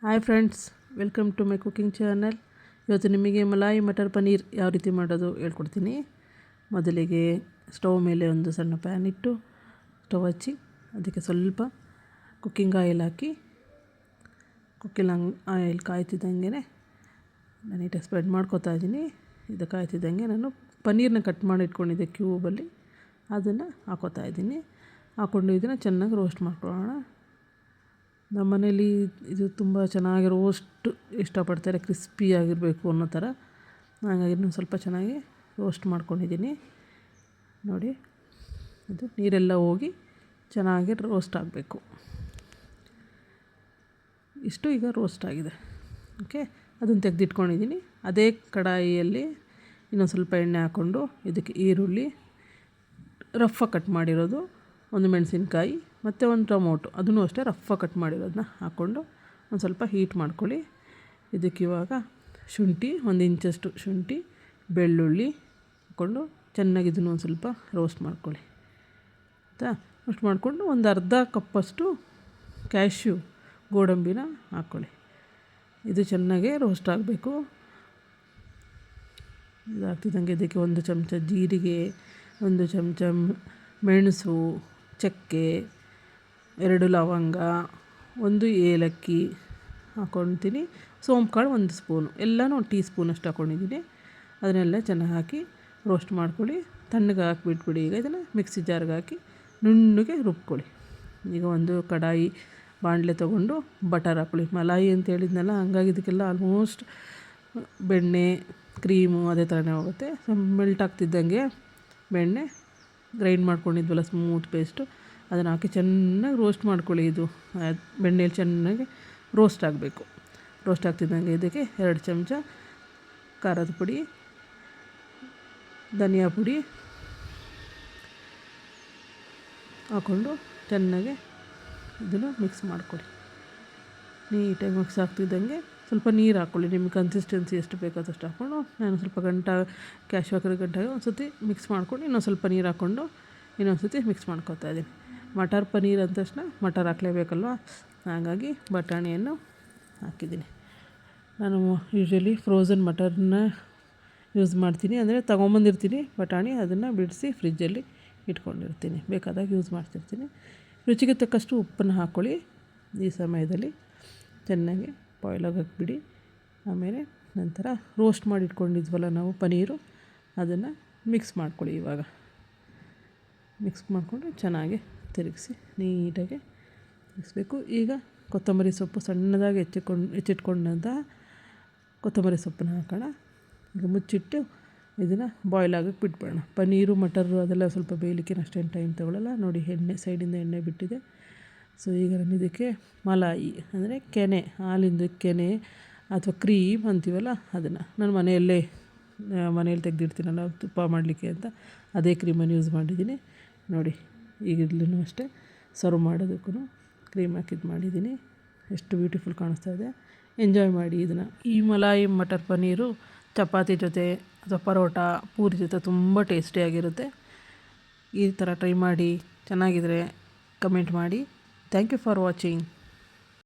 Hi friends, welcome to my cooking channel. ಇವತ್ತು ನಿಮಗೆ ಮಲಾಯಿ ಮಟರ್ ಪನ್ನೀರ್ ಯಾವ ರೀತಿ ಮಾಡೋದು ಹೇಳ್ಕೊಡ್ತೀನಿ. ಮೊದಲಿಗೆ ಸ್ಟವ್ ಮೇಲೆ ಒಂದು ಸಣ್ಣ ಪ್ಯಾನ್ ಇಟ್ಟು ಸ್ಟವ್ ಹಚ್ಚಿ ಅದಕ್ಕೆ ಸ್ವಲ್ಪ ಕುಕ್ಕಿಂಗ್ ಆಯಿಲ್ ಹಾಕಿ ಆಯಿಲ್ ಕಾಯ್ತಿದ್ದಂಗೆ ನಾನು ನೀಟಾಗಿ ಸ್ಪ್ರೆಡ್ ಮಾಡ್ಕೊತಾ ಇದ್ದೀನಿ. ಇದು ಕಾಯ್ತಿದ್ದಂಗೆ ನಾನು ಪನ್ನೀರನ್ನ ಕಟ್ ಮಾಡಿ ಇಟ್ಕೊಂಡಿದ್ದೆ ಕ್ಯೂಬಲ್ಲಿ, ಅದನ್ನು ಹಾಕೋತಾ ಇದ್ದೀನಿ. ಹಾಕ್ಕೊಂಡು ಇದನ್ನು ಚೆನ್ನಾಗಿ ರೋಸ್ಟ್ ಮಾಡ್ಕೊಳ್ಳೋಣ. ನಮ್ಮ ಮನೇಲಿ ಇದು ತುಂಬ ಚೆನ್ನಾಗಿ ರೋಸ್ಟ್ ಇಷ್ಟಪಡ್ತಾರೆ, ಕ್ರಿಸ್ಪಿಯಾಗಿರಬೇಕು ಅನ್ನೋ ಥರ. ಹಾಗಾಗಿ ಇನ್ನೊಂದು ಸ್ವಲ್ಪ ಚೆನ್ನಾಗಿ ರೋಸ್ಟ್ ಮಾಡ್ಕೊಂಡಿದ್ದೀನಿ. ನೋಡಿ, ಇದು ನೀರೆಲ್ಲ ಹೋಗಿ ಚೆನ್ನಾಗಿ ರೋಸ್ಟ್ ಆಗಬೇಕು. ಇಷ್ಟು ಈಗ ರೋಸ್ಟ್ ಆಗಿದೆ. ಓಕೆ, ಅದನ್ನು ತೆಗೆದಿಟ್ಕೊಂಡಿದ್ದೀನಿ. ಅದೇ ಕಡಾಯಿಯಲ್ಲಿ ಇನ್ನೊಂದು ಸ್ವಲ್ಪ ಎಣ್ಣೆ ಹಾಕ್ಕೊಂಡು ಇದಕ್ಕೆ ಈರುಳ್ಳಿ ರಫಾಗಿ ಕಟ್ ಮಾಡಿರೋದು, ಒಂದು ಮೆಣಸಿನ್ಕಾಯಿ ಮತ್ತು ಒಂದು ಟೊಮೊಟೊ, ಅದನ್ನು ಅಷ್ಟೇ ರಫಾಗಿ ಕಟ್ ಮಾಡಿರೋದನ್ನ ಹಾಕ್ಕೊಂಡು ಒಂದು ಸ್ವಲ್ಪ ಹೀಟ್ ಮಾಡ್ಕೊಳ್ಳಿ. ಇದಕ್ಕಿವಾಗ ಶುಂಠಿ, 1 ಇಂಚಷ್ಟು ಶುಂಠಿ, ಬೆಳ್ಳುಳ್ಳಿ ಹಾಕ್ಕೊಂಡು ಚೆನ್ನಾಗಿ ಇದನ್ನು ಒಂದು ಸ್ವಲ್ಪ ರೋಸ್ಟ್ ಮಾಡ್ಕೊಳ್ಳಿ. ಆಯಿತಾ? ರೋಸ್ಟ್ ಮಾಡಿಕೊಂಡು ಒಂದು ಅರ್ಧ ಕಪ್ಪಷ್ಟು ಕ್ಯಾಶ್ಯೂ ಗೋಡಂಬಿನ ಹಾಕ್ಕೊಳ್ಳಿ. ಇದು ಚೆನ್ನಾಗಿ ರೋಸ್ಟ್ ಆಗಬೇಕು. ಇದಾಗ್ತಿದ್ದಂಗೆ ಇದಕ್ಕೆ 1 ಚಮಚ ಜೀರಿಗೆ, 1 ಚಮಚ ಮೆಣಸು, ಚಕ್ಕೆ, 2 ಲವಂಗ, 1 ಏಲಕ್ಕಿ ಹಾಕ್ಕೊಳ್ತೀನಿ. ಸೋಂಪು ಕಾಳು 1 ಸ್ಪೂನು, ಎಲ್ಲನೂ 1 ಟೀ ಸ್ಪೂನಷ್ಟು ಹಾಕ್ಕೊಂಡಿದ್ದೀನಿ. ಅದನ್ನೆಲ್ಲ ಚೆನ್ನಾಗಿ ಹಾಕಿ ರೋಸ್ಟ್ ಮಾಡ್ಕೊಳ್ಳಿ. ತಣ್ಣಗೆ ಹಾಕಿಬಿಟ್ಬಿಡಿ. ಈಗ ಇದನ್ನು ಮಿಕ್ಸಿ ಜಾರ್ಗೆ ಹಾಕಿ ನುಣ್ಣಗೆ ರುಬ್ಕೊಳ್ಳಿ. ಈಗ ಒಂದು ಕಡಾಯಿ ಬಾಣಲೆ ತೊಗೊಂಡು ಬಟರ್ ಹಾಕ್ಕೊಳ್ಳಿ. ಮಲಾಯಿ ಅಂತ ಹೇಳಿದ್ನಲ್ಲ, ಹಂಗಾಗಿ ಇದಕ್ಕೆಲ್ಲ ಆಲ್ಮೋಸ್ಟ್ ಬೆಣ್ಣೆ ಕ್ರೀಮು ಅದೇ ಥರನೇ ಹೋಗುತ್ತೆ. ಮೆಲ್ಟ್ ಆಗ್ತಿದ್ದಂಗೆ ಬೆಣ್ಣೆ ಗ್ರೈಂಡ್ ಮಾಡ್ಕೊಂಡಿದ್ವಲ್ಲ ಸ್ಮೂತ್ ಪೇಸ್ಟು, ಅದನ್ನು ಹಾಕಿ ಚೆನ್ನಾಗಿ ರೋಸ್ಟ್ ಮಾಡ್ಕೊಳ್ಳಿ. ಇದು ಬೆಣ್ಣೆಯಲ್ಲಿ ಚೆನ್ನಾಗಿ ರೋಸ್ಟ್ ಆಗಬೇಕು. ರೋಸ್ಟ್ ಆಗ್ತಿದ್ದಂಗೆ ಇದಕ್ಕೆ 2 ಚಮಚ ಖಾರದ ಪುಡಿ, ಧನಿಯಾ ಪುಡಿ ಹಾಕ್ಕೊಂಡು ಚೆನ್ನಾಗಿ ಇದನ್ನು ಮಿಕ್ಸ್ ಮಾಡ್ಕೊಳ್ಳಿ. ನೀಟಾಗಿ ಮಿಕ್ಸ್ ಆಗ್ತಿದ್ದಂಗೆ ಸ್ವಲ್ಪ ನೀರು ಹಾಕ್ಕೊಳ್ಳಿ. ನಿಮಗೆ ಕನ್ಸಿಸ್ಟೆನ್ಸಿ ಎಷ್ಟು ಬೇಕೋ ಅಷ್ಟು ಹಾಕ್ಕೊಂಡು, ನಾನು ಸ್ವಲ್ಪ ಕ್ಯಾಶ್ಯೂ ಹಾಕಿರೋ ಗಂಟಾಗಿ ಒಂದು ಸರ್ತಿ ಮಿಕ್ಸ್ ಮಾಡ್ಕೊಂಡು ಇನ್ನೊಂದು ಸ್ವಲ್ಪ ನೀರು ಹಾಕ್ಕೊಂಡು ಇನ್ನೊಂದು ಸರ್ತಿ ಮಿಕ್ಸ್ ಮಾಡ್ಕೊತಾ ಇದ್ದೀನಿ. ಮಟರ್ ಪನ್ನೀರ್ ಅಂದ ತಕ್ಷಣ ಮಟರ್ ಹಾಕಲೇಬೇಕಲ್ವ, ಹಾಗಾಗಿ ಬಟಾಣಿಯನ್ನು ಹಾಕಿದ್ದೀನಿ. ನಾನು ಯೂಶ್ವಲಿ ಫ್ರೋಝನ್ ಮಟರ್ನ ಯೂಸ್ ಮಾಡ್ತೀನಿ. ಅಂದರೆ ತೊಗೊಂಬಂದಿರ್ತೀನಿ ಬಟಾಣಿ, ಅದನ್ನು ಬಿಡಿಸಿ ಫ್ರಿಜ್ಜಲ್ಲಿ ಇಟ್ಕೊಂಡಿರ್ತೀನಿ, ಬೇಕಾದಾಗ ಯೂಸ್ ಮಾಡ್ತಿರ್ತೀನಿ. ರುಚಿಗೆ ತಕ್ಕಷ್ಟು ಉಪ್ಪನ್ನು ಹಾಕ್ಕೊಳ್ಳಿ. ಈ ಸಮಯದಲ್ಲಿ ಚೆನ್ನಾಗಿ ಬಾಯ್ಲ್ ಆಗೋಕ್ಕೆ ಬಿಡಿ. ಆಮೇಲೆ ನಂತರ ರೋಸ್ಟ್ ಮಾಡಿ ಇಟ್ಕೊಂಡಿದ್ವಲ್ಲ ನಾವು ಪನ್ನೀರು, ಅದನ್ನು ಮಿಕ್ಸ್ ಮಾಡ್ಕೊಳ್ಳಿ. ಇವಾಗ ಮಿಕ್ಸ್ ಮಾಡಿಕೊಂಡು ಚೆನ್ನಾಗಿ ತಿರುಗಿಸಿ ನೀಟಾಗಿ ತಿರುಗಿಸ್ಬೇಕು. ಈಗ ಕೊತ್ತಂಬರಿ ಸೊಪ್ಪು ಸಣ್ಣದಾಗಿ ಹೆಚ್ಚಿಟ್ಕೊಂಡಂತಹ ಕೊತ್ತಂಬರಿ ಸೊಪ್ಪನ್ನ ಹಾಕೋಣ. ಈಗ ಮುಚ್ಚಿಟ್ಟು ಇದನ್ನು ಬಾಯ್ಲ್ ಆಗೋಕ್ಕೆ ಬಿಟ್ಬಿಡೋಣ. ಪನ್ನೀರು ಮಟರು ಅದೆಲ್ಲ ಸ್ವಲ್ಪ ಬೇಯಲಿಕ್ಕೆ ಅಷ್ಟೇನು ಟೈಮ್ ತೊಗೊಳ್ಳಲ್ಲ. ನೋಡಿ, ಸೈಡಿಂದ ಎಣ್ಣೆ ಬಿಟ್ಟಿದೆ. ಸೊ ಈಗ ನಾನು ಇದಕ್ಕೆ ಮಲಾಯಿ ಅಂದರೆ ಕೆನೆ, ಹಾಲಿಂದು ಕೆನೆ ಅಥವಾ ಕ್ರೀಮ್ ಅಂತೀವಲ್ಲ, ಅದನ್ನು ನಾನು ಮನೆಯಲ್ಲಿ ತೆಗೆದಿಡ್ತೀನಲ್ಲ ತುಪ್ಪ ಮಾಡಲಿಕ್ಕೆ ಅಂತ, ಅದೇ ಕ್ರೀಮನ್ನು ಯೂಸ್ ಮಾಡಿದ್ದೀನಿ. ನೋಡಿ, ಈಗ ಇಲ್ಲೂ ಅಷ್ಟೇ ಸರ್ವ್ ಮಾಡೋದಕ್ಕೂ ಕ್ರೀಮ್ ಹಾಕಿದ್ದು ಮಾಡಿದ್ದೀನಿ. ಎಷ್ಟು ಬ್ಯೂಟಿಫುಲ್ ಕಾಣಿಸ್ತಾ ಇದೆ. ಎಂಜಾಯ್ ಮಾಡಿ ಇದನ್ನು. ಈ ಮಲಾಯಿ ಮಟರ್ ಪನ್ನೀರು ಚಪಾತಿ ಜೊತೆ ಅಥವಾ ಪರೋಟ, ಪೂರಿ ಜೊತೆ ತುಂಬ ಟೇಸ್ಟಿಯಾಗಿರುತ್ತೆ. ಈ ಥರ ಟ್ರೈ ಮಾಡಿ, ಚೆನ್ನಾಗಿದ್ರೆ ಕಮೆಂಟ್ ಮಾಡಿ. Thank you for watching.